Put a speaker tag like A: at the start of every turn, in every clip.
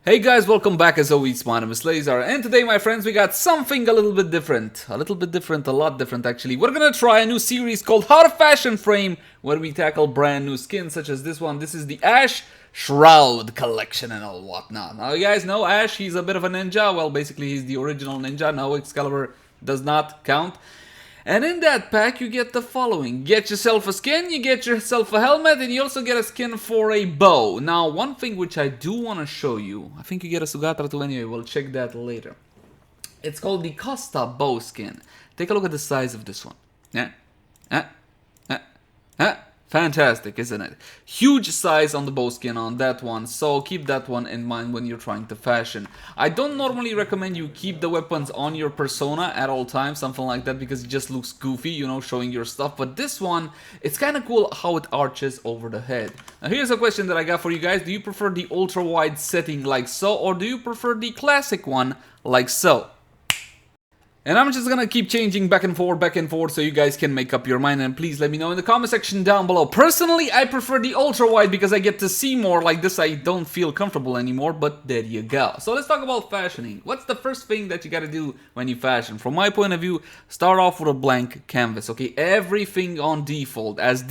A: Hey guys, welcome back as always. My name is Lazar, and today, my friends, we got something a little bit different. A lot different actually. We're gonna try a new series called How to Fashion Frame, where we tackle brand new skins such as this one. This is the Ash Shroud Collection and all whatnot. Now, you guys know Ash, he's a bit of a ninja. Well, basically, he's the original ninja. No, Excalibur does not count. And in that pack, you get the following. Get yourself a skin, you get yourself a helmet, and you also get a skin for a bow. Now, one thing which I do want to show you, I think you get a Sugatra too anyway, we'll check that later. It's called the Kosta bow skin. Take a look at the size of this one. Fantastic, isn't it? Huge size on the bow skin on that one, so keep that one in mind when you're trying to fashion. I don't normally recommend you keep the weapons on your persona at all times, something like that, because it just looks goofy, you know, showing your stuff. But this one, it's kind of cool how it arches over the head. Now here's a question that I got for you guys. Do you prefer the ultra wide setting like so, or do you prefer the classic one like so? And I'm just gonna keep changing back and forth so you guys can make up your mind, and please let me know in the comment section down below. Personally, I prefer the ultra wide because I get to see more. Like this, I don't feel comfortable anymore, but there you go. So let's talk about fashioning. What's the first thing that you gotta do when you fashion? From my point of view, start off with a blank canvas, okay? Everything on default as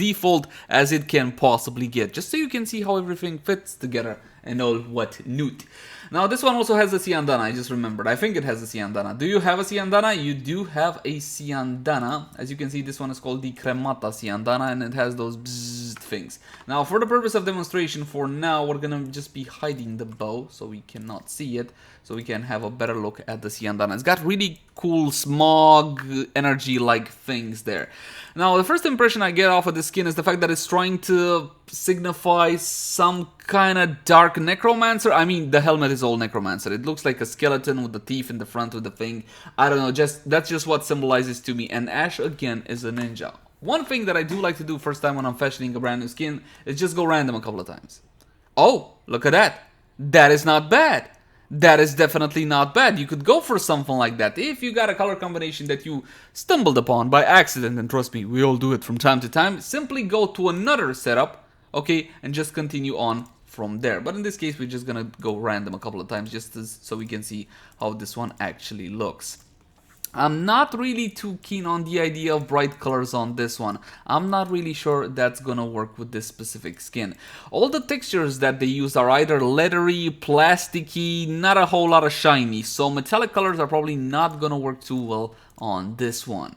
A: it can possibly get, just so you can see how everything fits together and all what newt. Now this one also has a Siandana, I just remembered. I think it has a Siandana. Do you have a Siandana? You do have a Siandana. As you can see, this one is called the Cremata Siandana, and it has those bzzzt things. Now for the purpose of demonstration, for now, we're gonna just be hiding the bow so we cannot see it, so we can have a better look at the Siandana. It's got really cool smog energy-like things there. Now the first impression I get off of the skin is the fact that it's trying to signify some kind of dark necromancer. I mean, the helmet is all necromancer. It looks like a skeleton with the teeth in the front with the thing. I don't know, that's just what symbolizes to me. And Ash, again, is a ninja. One thing that I do like to do first time when I'm fashioning a brand new skin is just go random a couple of times. Oh, look at that. That is not bad. That is definitely not bad. You could go for something like that if you got a color combination that you stumbled upon by accident, and trust me, we all do it from time to time. Simply go to another setup, okay, and just continue on from there. But in this case, we're just gonna go random a couple of times just so we can see how this one actually looks. I'm not really too keen on the idea of bright colors on this one. I'm not really sure that's gonna work with this specific skin. All the textures that they use are either leathery, plasticky, not a whole lot of shiny, so metallic colors are probably not gonna work too well on this one.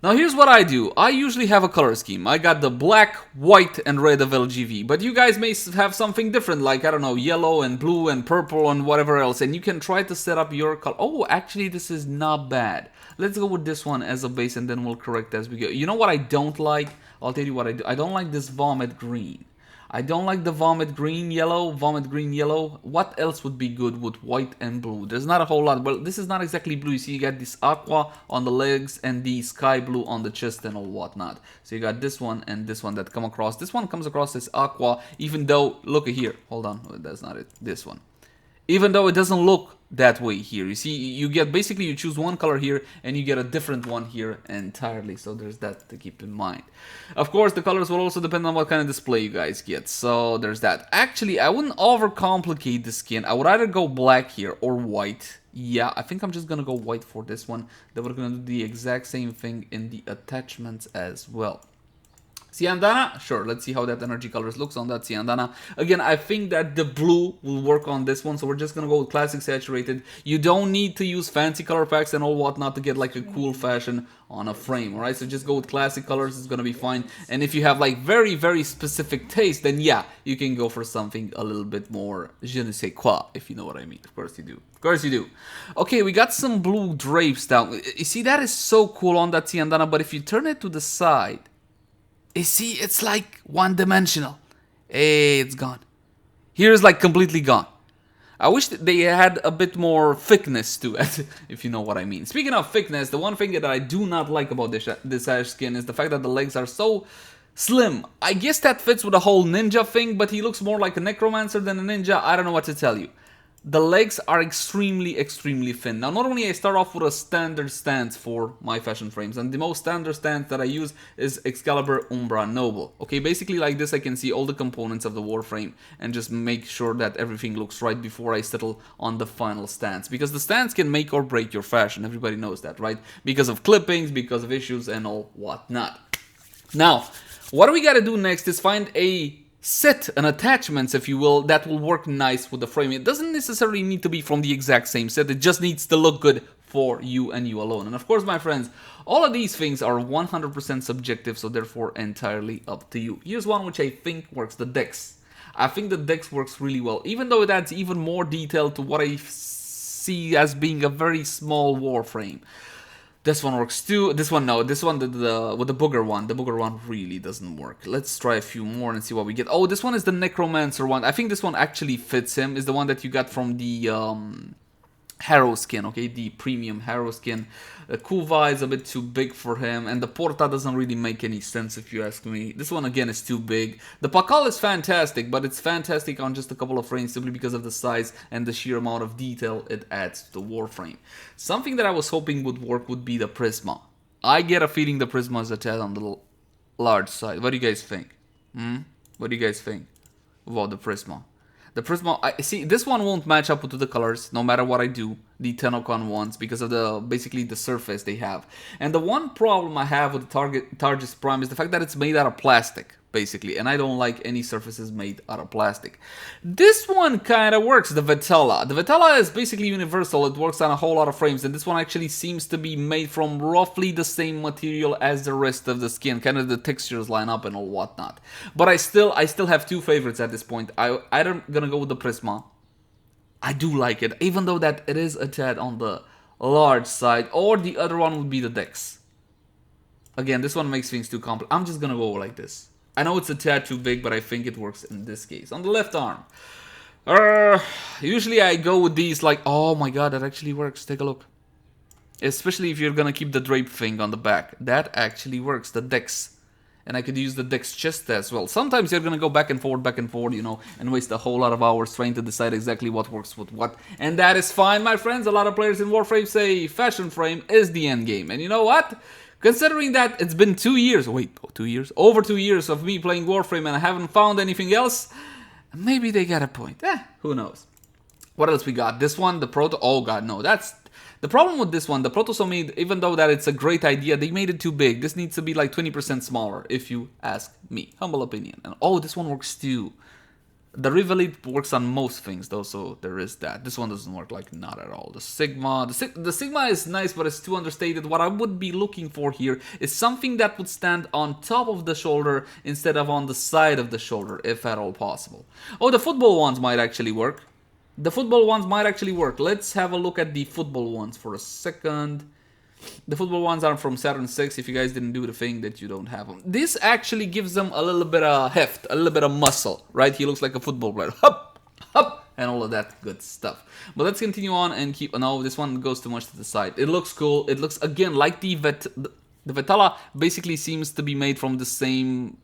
A: Now here's what I do. I usually have a color scheme. I got the black, white, and red of LGV. But you guys may have something different, like, I don't know, yellow and blue and purple and whatever else. And you can try to set up your color. Oh, actually, this is not bad. Let's go with this one as a base, and then we'll correct as we go. You know what I don't like? I'll tell you what I do. I don't like this vomit green. I don't like the vomit green yellow. What else would be good with white and blue? There's not a whole lot. Well, this is not exactly blue. You see, you got this aqua on the legs and the sky blue on the chest and all whatnot. So you got this one and this one that come across. This one comes across as aqua, even though, look at here. Hold on, that's not it. This one. Even though it doesn't look that way here. You see, you get, basically you choose one color here and you get a different one here entirely. So there's that to keep in mind. Of course, the colors will also depend on what kind of display you guys get. So there's that. Actually, I wouldn't overcomplicate the skin. I would either go black here or white. Yeah, I think I'm just gonna go white for this one. Then we're gonna do the exact same thing in the attachments as well. Siandana, sure, let's see how that energy colors looks on that Siandana. Again, I think that the blue will work on this one, so we're just gonna go with classic saturated. You don't need to use fancy color packs and all whatnot to get like a cool fashion on a frame, alright? So just go with classic colors, it's gonna be fine. And if you have like very, very specific taste, then yeah, you can go for something a little bit more je ne sais quoi, if you know what I mean. Of course you do. Of course you do. Okay, we got some blue drapes down. You see, that is so cool on that Siandana, but if you turn it to the side, you see, it's like one-dimensional. Hey, it's gone. Here's like completely gone. I wish that they had a bit more thickness to it, if you know what I mean. Speaking of thickness, the one thing that I do not like about this Ash skin is the fact that the legs are so slim. I guess that fits with the whole ninja thing, but he looks more like a necromancer than a ninja. I don't know what to tell you. the legs are extremely thin. Now normally I start off with a standard stance for my fashion frames, and the most standard stance that I use is Excalibur Umbra Noble. Okay, basically like this I can see all the components of the Warframe and just make sure that everything looks right before I settle on the final stance, because the stance can make or break your fashion, everybody knows that, right? Because of clippings, because of issues and all whatnot. Now, what we gotta do next is find a set and attachments, if you will, that will work nice with the frame. It doesn't necessarily need to be from the exact same set, it just needs to look good for you and you alone. And of course, my friends, all of these things are 100% subjective, so therefore entirely up to you. Here's one which I think works, the Dex. I think the Dex works really well, even though it adds even more detail to what I see as being a very small Warframe. This one works too. This one, no. This one, with the booger one. The booger one really doesn't work. Let's try a few more and see what we get. Oh, this one is the Necromancer one. I think this one actually fits him. Is the one that you got from the Harrow skin, okay? The premium Harrow skin. The Kuva is a bit too big for him, and the Porta doesn't really make any sense if you ask me. This one again is too big. The Pakal is fantastic, but it's fantastic on just a couple of frames simply because of the size and the sheer amount of detail it adds to the Warframe. Something that I was hoping would work would be the Prisma. I get a feeling the Prisma is a tad on the large side. What do you guys think? What do you guys think about the Prisma? The Prisma, see, this one won't match up to the colors, no matter what I do, the Tenokon ones, because of basically the surface they have. And the one problem I have with the Targus Prime is the fact that it's made out of plastic, basically, and I don't like any surfaces made out of plastic. This one kind of works, the Vetala. The Vetala is basically universal, it works on a whole lot of frames, and this one actually seems to be made from roughly the same material as the rest of the skin, kind of the textures line up and all whatnot. But I still have two favorites at this point. I'm either gonna go with the Prisma. I do like it, even though that it is a tad on the large side, or the other one would be the Dex. Again, this one makes things too complex. I'm just gonna go like this. I know it's a tad too big, but I think it works in this case. On the left arm. Usually I go with these like, oh my god, that actually works. Take a look. Especially if you're gonna keep the drape thing on the back. That actually works, the Dex. And I could use the Dex chest as well. Sometimes you're gonna go back and forth, you know, and waste a whole lot of hours trying to decide exactly what works with what. And that is fine, my friends. A lot of players in Warframe say fashion frame is the end game. And you know what? Considering that it's been 2 years, wait, 2 years? Over 2 years of me playing Warframe and I haven't found anything else, maybe they got a point. Who knows? What else we got? This one, the Proto, oh god, no, that's... The problem with this one, the Protoso made, even though that it's a great idea, they made it too big. This needs to be like 20% smaller, if you ask me. Humble opinion. And oh, this one works too. The Rivalite works on most things though, so there is that. This one doesn't work, like, not at all. The Sigma, the Sigma is nice, but it's too understated. What I would be looking for here is something that would stand on top of the shoulder instead of on the side of the shoulder, if at all possible. Oh, the football ones might actually work. The football ones might actually work. Let's have a look at the football ones for a second. The football ones are from Saturn 6. If you guys didn't do the thing that you don't have them. This actually gives them a little bit of heft, a little bit of muscle, right? He looks like a football player. Hup, hup, and all of that good stuff. But let's continue on and keep... No, this one goes too much to the side. It looks cool. It looks, again, like the Vetala basically seems to be made from the same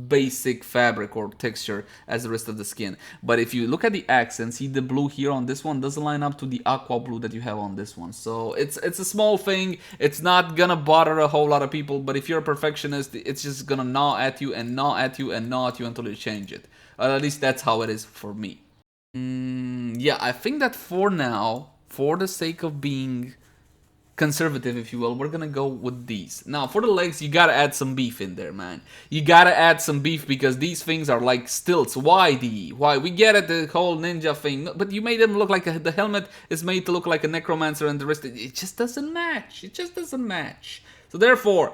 A: basic fabric or texture as the rest of the skin. But if you look at the accent, see the blue here on this one doesn't line up to the aqua blue that you have on this one. So it's a small thing. It's not gonna bother a whole lot of people, but if you're a perfectionist, it's just gonna gnaw at you and gnaw at you and gnaw at you until you change it. At least that's how it is for me. Yeah, I think that for now, for the sake of being conservative, if you will, we're gonna go with these. Now, for the legs, you gotta add some beef in there, man. You gotta add some beef because these things are like stilts. Why? Why? We get it, the whole ninja thing, but you made them look like the helmet is made to look like a necromancer and the rest. It just doesn't match. It just doesn't match. So therefore,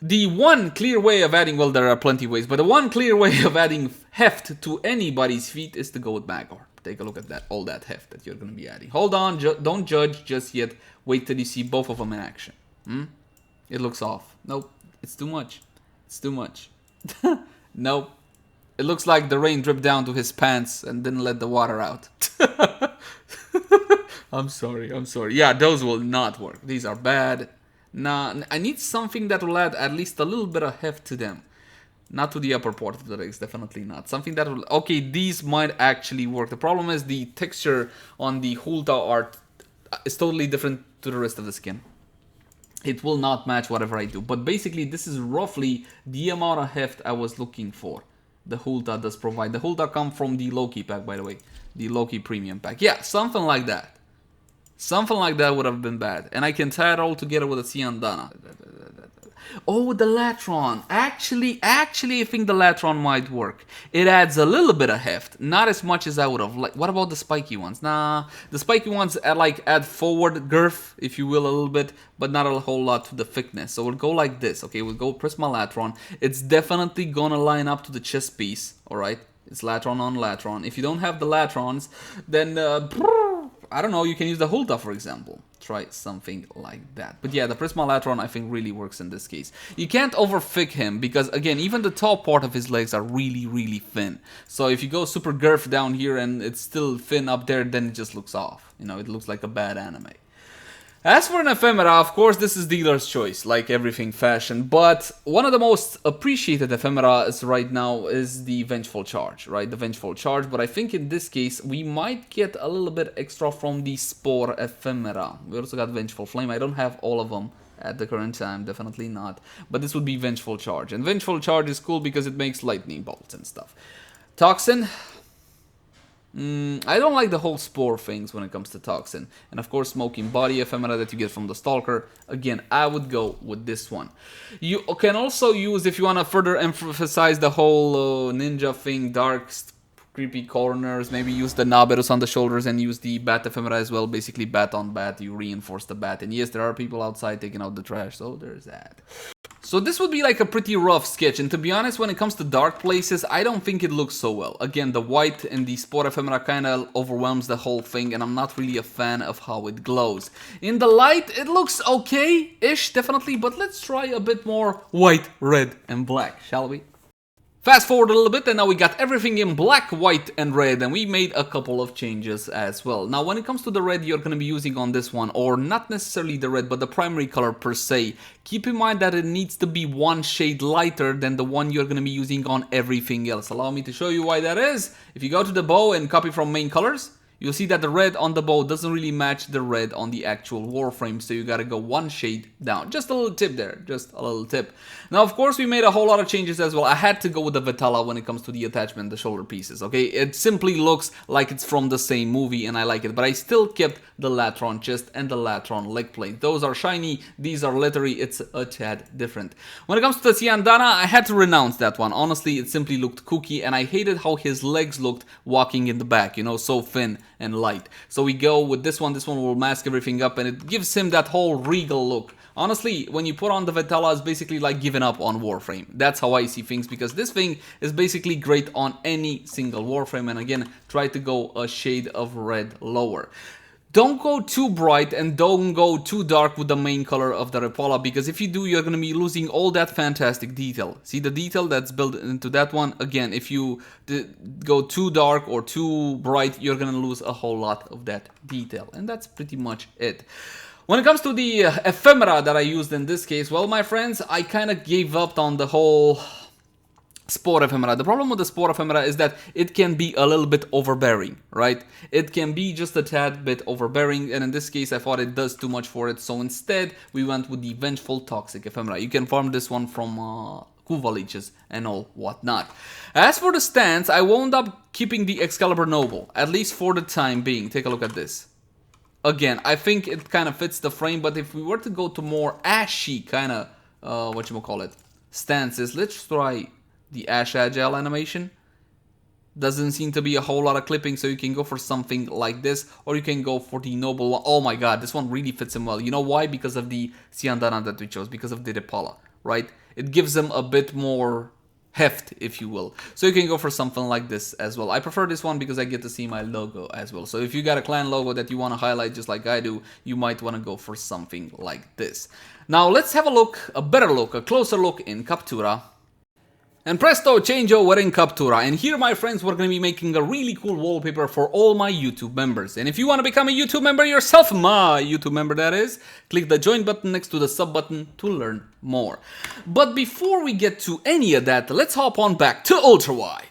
A: the one clear way of adding, well, there are plenty of ways, but the one clear way of adding heft to anybody's feet is to go with Magor. Take a look at that, all that heft that you're going to be adding. Hold on, don't judge just yet. Wait till you see both of them in action. It looks off. Nope, it's too much. It's too much. Nope. It looks like the rain dripped down to his pants and didn't let the water out. I'm sorry. Yeah, those will not work. These are bad. Nah, I need something that will add at least a little bit of heft to them. Not to the upper part of the legs, definitely not. Something that will... Okay, these might actually work. The problem is the texture on the Hulta art is totally different to the rest of the skin. It will not match whatever I do. But basically, this is roughly the amount of heft I was looking for. The Hulta does provide. The Hulta come from the Loki pack, by the way. The Loki premium pack. Yeah, something like that. Something like that would have been bad. And I can tie it all together with a Ciandana. Oh, the Latron. Actually, I think the Latron might work. It adds a little bit of heft. Not as much as I would have liked. What about the spiky ones? Nah, the spiky ones add forward girth, if you will, a little bit, but not a whole lot to the thickness. So we'll go like this, okay? We'll go Prisma Latron. It's definitely gonna line up to the chest piece, alright? It's Latron on Latron. If you don't have the Latrons, then, I don't know, you can use the Hulta, for example. Try something like that. But yeah, the Prisma Latron, I think, really works in this case. You can't overthick him, because, again, even the top part of his legs are really, really thin. So if you go super girth down here and it's still thin up there, then it just looks off. You know, it looks like a bad anime. As for an ephemera, of course, this is dealer's choice, like everything fashion, but one of the most appreciated ephemeras right now is the Vengeful Charge, right? The Vengeful Charge, but I think in this case, we might get a little bit extra from the Spore ephemera. We also got Vengeful Flame. I don't have all of them at the current time, definitely not, but this would be Vengeful Charge. And Vengeful Charge is cool because it makes lightning bolts and stuff. Toxin. I don't like the whole spore things when it comes to Toxin. And of course, Smoking Body ephemera that you get from the Stalker. Again, I would go with this one. You can also use, if you want to further emphasize the whole ninja thing, dark, creepy corners, maybe use the Naberus on the shoulders and use the Bat ephemera as well. Basically, bat on bat, you reinforce the bat. And yes, there are people outside taking out the trash, so there's that. So this would be like a pretty rough sketch, and to be honest, when it comes to dark places, I don't think it looks so well. Again, the white and the Spore ephemera kind of overwhelms the whole thing, and I'm not really a fan of how it glows. In the light, it looks okay-ish, definitely, but let's try a bit more white, red, and black, shall we? Fast forward a little bit, and now we got everything in black, white, and red, and we made a couple of changes as well. Now, when it comes to the red you're going to be using on this one, or not necessarily the red, but the primary color per se, keep in mind that it needs to be one shade lighter than the one you're going to be using on everything else. Allow me to show you why that is. If you go to the bow and copy from main colors, you'll see that the red on the bow doesn't really match the red on the actual Warframe, so you gotta go one shade down. Just a little tip there, just a little tip. Now, of course, we made a whole lot of changes as well. I had to go with the Vitala when it comes to the attachment, the shoulder pieces, okay? It simply looks like it's from the same movie, and I like it, but I still kept the Latron chest and the Latron leg plate. Those are shiny, these are glittery, it's a tad different. When it comes to the Ciandana, I had to renounce that one. Honestly, it simply looked kooky, and I hated how his legs looked walking in the back, you know, so thin and light. So we go with this one will mask everything up, and it gives him that whole regal look. Honestly, when you put on the Vitala, it's basically like giving up on Warframe. That's how I see things, because this thing is basically great on any single Warframe, and again, try to go a shade of red lower. Don't go too bright and don't go too dark with the main color of the Rapala, because if you do, you're going to be losing all that fantastic detail. See the detail that's built into that one? Again, if you go too dark or too bright, you're going to lose a whole lot of that detail. And that's pretty much it. When it comes to the ephemera that I used in this case, well, my friends, I kind of gave up on the whole Spore ephemera. The problem with the Spore ephemera is that it can be a little bit overbearing, right? It can be just a tad bit overbearing, and in this case I thought it does too much for it, so instead we went with the Vengeful Toxic ephemera. You can farm this one from Kuva leeches and all whatnot. As for the stance, I wound up keeping the Excalibur Noble, at least for the time being. Take a look at this. Again, I think it kind of fits the frame, but if we were to go to more ashy kind of, whatchamacallit, stances, let's try the Ash Agile animation. Doesn't seem to be a whole lot of clipping, so you can go for something like this, or you can go for the Noble one. Oh my god, this one really fits him well. You know why? Because of the Ciandana that we chose, because of the Rapala, right? It gives him a bit more heft, if you will. So you can go for something like this as well. I prefer this one because I get to see my logo as well. So if you got a clan logo that you want to highlight just like I do, you might want to go for something like this. Now let's have a look, a better look, a closer look in Captura. And presto changeo, we're in Captura, and here my friends we're gonna be making a really cool wallpaper for all my YouTube members. And if you wanna become a YouTube member yourself, my YouTube member that is, click the join button next to the sub button to learn more. But before we get to any of that, let's hop on back to ultra wide.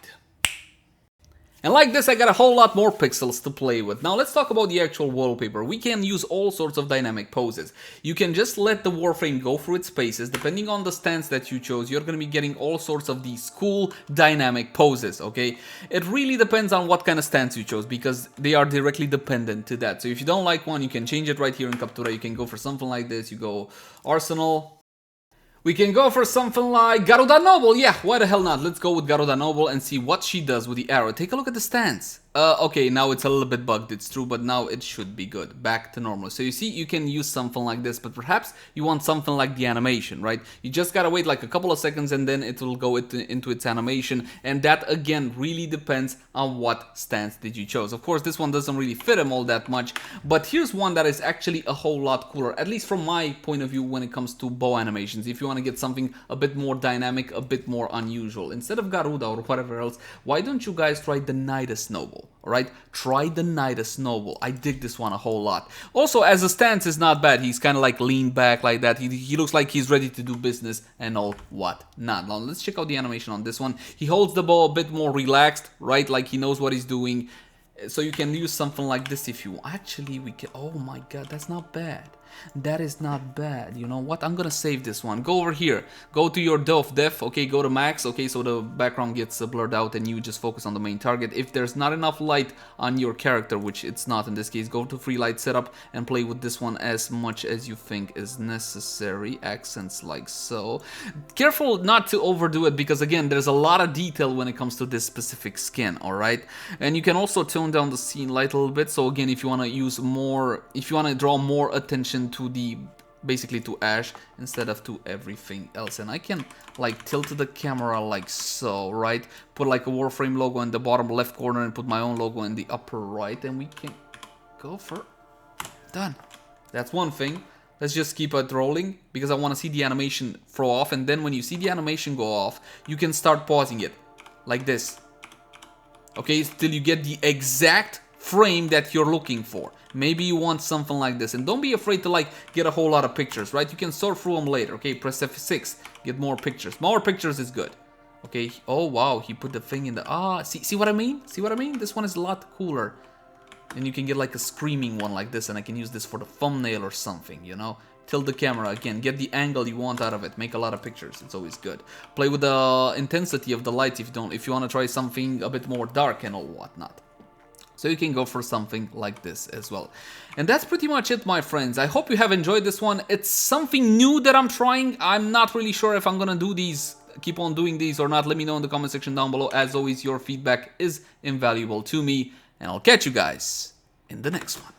A: And like this, I got a whole lot more pixels to play with. Now let's talk about the actual wallpaper. We can use all sorts of dynamic poses. You can just let the Warframe go through its paces. Depending on the stance that you chose, you're going to be getting all sorts of these cool dynamic poses, okay? It really depends on what kind of stance you chose, because they are directly dependent to that. So if you don't like one, you can change it right here in Captura. You can go for something like this. You go Arsenal. We can go for something like Garuda Noble. Yeah, why the hell not? Let's go with Garuda Noble and see what she does with the arrow. Take a look at the stance. Okay, now it's a little bit bugged, it's true, but now it should be good. Back to normal. So you see, you can use something like this, but perhaps you want something like the animation, right? You just gotta wait like a couple of seconds and then it will go into its animation. And that, again, really depends on what stance did you chose. Of course, this one doesn't really fit him all that much, but here's one that is actually a whole lot cooler, at least from my point of view when it comes to bow animations. If you want to get something a bit more dynamic, a bit more unusual, instead of Garuda or whatever else, why don't you guys try the Nidus Noble? Alright, try the Nidus Noble. I dig this one a whole lot. Also, as a stance is not bad. He's kind of like leaned back like that. He looks like he's ready to do business and all what not. Now, let's check out the animation on this one. He holds the bow a bit more relaxed, right? Like he knows what he's doing. So you can use something like this if you... Actually, we can... Oh my god, that's not bad. That is not bad. You know what? I'm gonna save this one. Go over here. Go to your def. Okay, go to max. Okay, so the background gets blurred out and you just focus on the main target. If there's not enough light on your character, which it's not in this case, go to free light setup and play with this one as much as you think is necessary. Accents like so. Careful not to overdo it, because again, there's a lot of detail when it comes to this specific skin, alright? And you can also tone down the scene light a little bit. So again, if you want to use more, if you want to draw more attention to the, basically to Ash instead of to everything else. And I can like tilt the camera like so, right? Put like a Warframe logo in the bottom left corner and put my own logo in the upper right, and we can go for done. That's one thing. Let's just keep it rolling because I want to see the animation throw off, and then when you see the animation go off, you can start pausing it like this. Okay, till you get the exact frame that you're looking for. Maybe you want something like this, and don't be afraid to like get a whole lot of pictures, right? You can sort through them later. Okay, press F6, get more pictures. More pictures is good. Okay, oh wow, he put the thing in the see what I mean? See what I mean? This one is a lot cooler. And you can get like a screaming one like this, and I can use this for the thumbnail or something, you know? Tilt the camera again, get the angle you want out of it, make a lot of pictures, it's always good. Play with the intensity of the light if you want to try something a bit more dark and all whatnot. So you can go for something like this as well. And that's pretty much it, my friends. I hope you have enjoyed this one. It's something new that I'm trying. I'm not really sure if I'm gonna do these, keep on doing these or not. Let me know in the comment section down below. As always, your feedback is invaluable to me. And I'll catch you guys in the next one.